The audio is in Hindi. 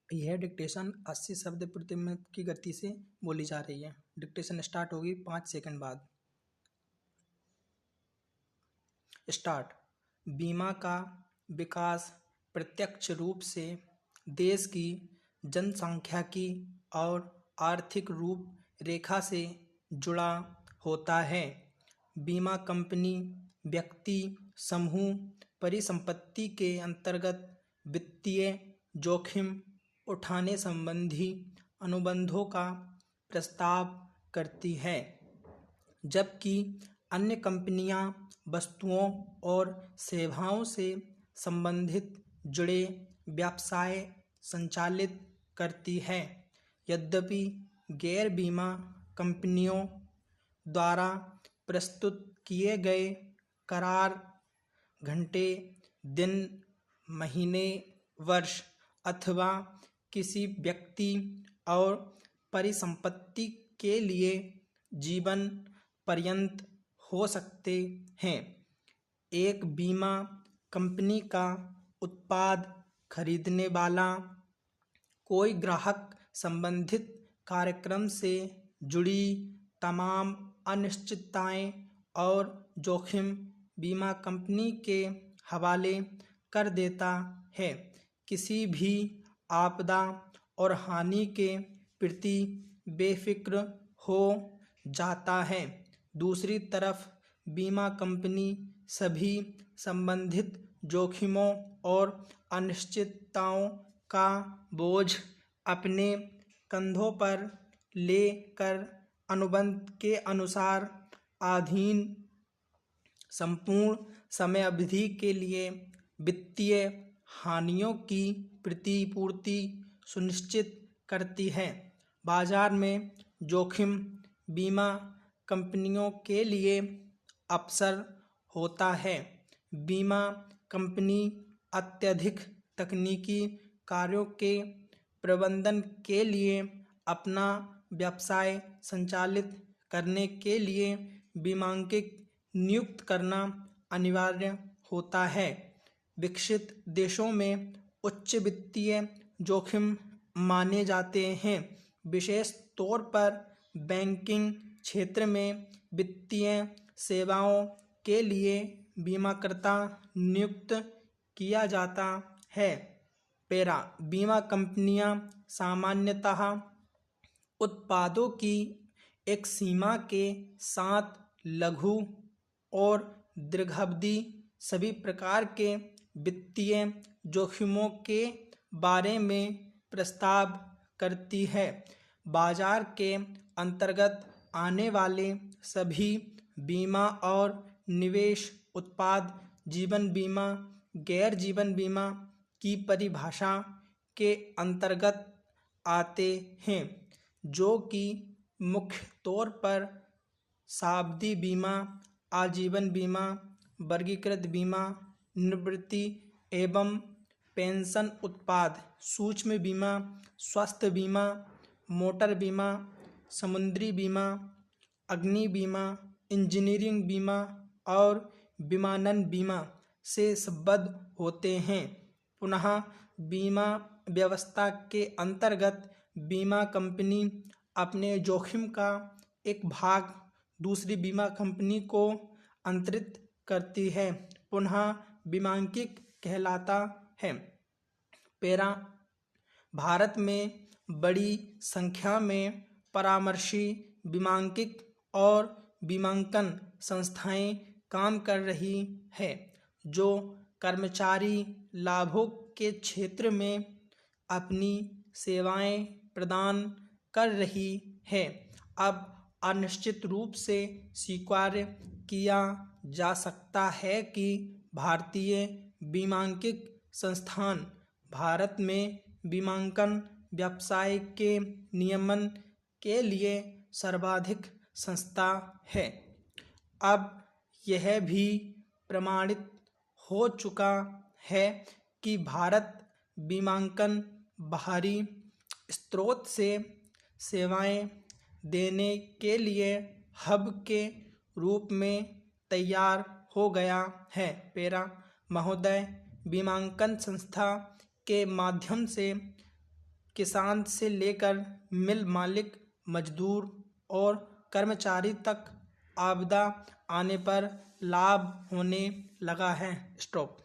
यह डिक्टेशन 80 शब्द प्रति मिनट की गति से बोली जा रही है। डिक्टेशन स्टार्ट होगी 5 सेकंड बाद। स्टार्ट। बीमा का विकास प्रत्यक्ष रूप से देश की जनसांख्यिकी और आर्थिक रूप रेखा से जुड़ा होता है। बीमा कंपनी व्यक्ति, समूह, परिसंपत्ति के अंतर्गत वित्तीय जोखिम उठाने संबंधी अनुबंधों का प्रस्ताव करती है, जबकि अन्य कंपनियां वस्तुओं और सेवाओं से संबंधित जुड़े व्यवसाय संचालित करती है। यद्यपि गैर बीमा कंपनियों द्वारा प्रस्तुत किए गए करार घंटे, दिन, महीने, वर्ष अथवा किसी व्यक्ति और परिसंपत्ति के लिए जीवन पर्यंत हो सकते हैं। एक बीमा कंपनी का उत्पाद खरीदने वाला कोई ग्राहक संबंधित कार्यक्रम से जुड़ी तमाम अनिश्चितताएं और जोखिम बीमा कंपनी के हवाले कर देता है। किसी भी आपदा और हानि के प्रति बेफिक्र हो जाता है। दूसरी तरफ बीमा कंपनी सभी संबंधित जोखिमों और अनिश्चितताओं का बोझ अपने कंधों पर लेकर अनुबंध के अनुसार अधीन संपूर्ण समय अवधि के लिए वित्तीय हानियों की प्रतिपूर्ति सुनिश्चित करती है। बाजार में जोखिम बीमा कंपनियों के लिए अवसर होता है। बीमा कंपनी अत्यधिक तकनीकी कार्यों के प्रबंधन के लिए अपना व्यवसाय संचालित करने के लिए बीमांकित नियुक्त करना अनिवार्य होता है। विकसित देशों में उच्च वित्तीय जोखिम माने जाते हैं, विशेष तौर पर बैंकिंग क्षेत्र में वित्तीय सेवाओं के लिए बीमाकर्ता नियुक्त किया जाता है। पैरा बीमा कंपनियां सामान्यतः उत्पादों की एक सीमा के साथ लघु और दीर्घावधि सभी प्रकार के वित्तीय जोखिमों के बारे में प्रस्ताव करती है। बाजार के अंतर्गत आने वाले सभी बीमा और निवेश उत्पाद जीवन बीमा, गैर जीवन बीमा की परिभाषा के अंतर्गत आते हैं, जो कि मुख्य तौर पर सावधि बीमा, आजीवन बीमा, वर्गीकृत बीमा, निवृत्ति एवं पेंशन उत्पाद, सूक्ष्म बीमा, स्वास्थ्य बीमा, मोटर बीमा, समुद्री बीमा, अग्नि बीमा, इंजीनियरिंग बीमा और विमानन बीमा से संबद्ध होते हैं। पुनः बीमा व्यवस्था के अंतर्गत बीमा कंपनी अपने जोखिम का एक भाग दूसरी बीमा कंपनी को अंतरित करती है, पुनः बीमांकित कहलाता है। पैरा भारत में बड़ी संख्या में परामर्शी, बीमांकित और बीमांकन संस्थाएं काम कर रही है, जो कर्मचारी लाभों के क्षेत्र में अपनी सेवाएं प्रदान कर रही है। अब अनिश्चित रूप से स्वीकार किया जा सकता है कि भारतीय बीमांकित संस्थान भारत में बीमांकन व्यवसाय के नियमन के लिए सर्वाधिक संस्था है। अब यह भी प्रमाणित हो चुका है कि भारत बीमांकन बाहरी स्रोत से सेवाएं देने के लिए हब के रूप में तैयार हो गया है। पैरा महोदय बीमांकन संस्था के माध्यम से किसान से लेकर मिल मालिक, मजदूर और कर्मचारी तक आपदा आने पर लाभ होने लगा है। स्टॉप।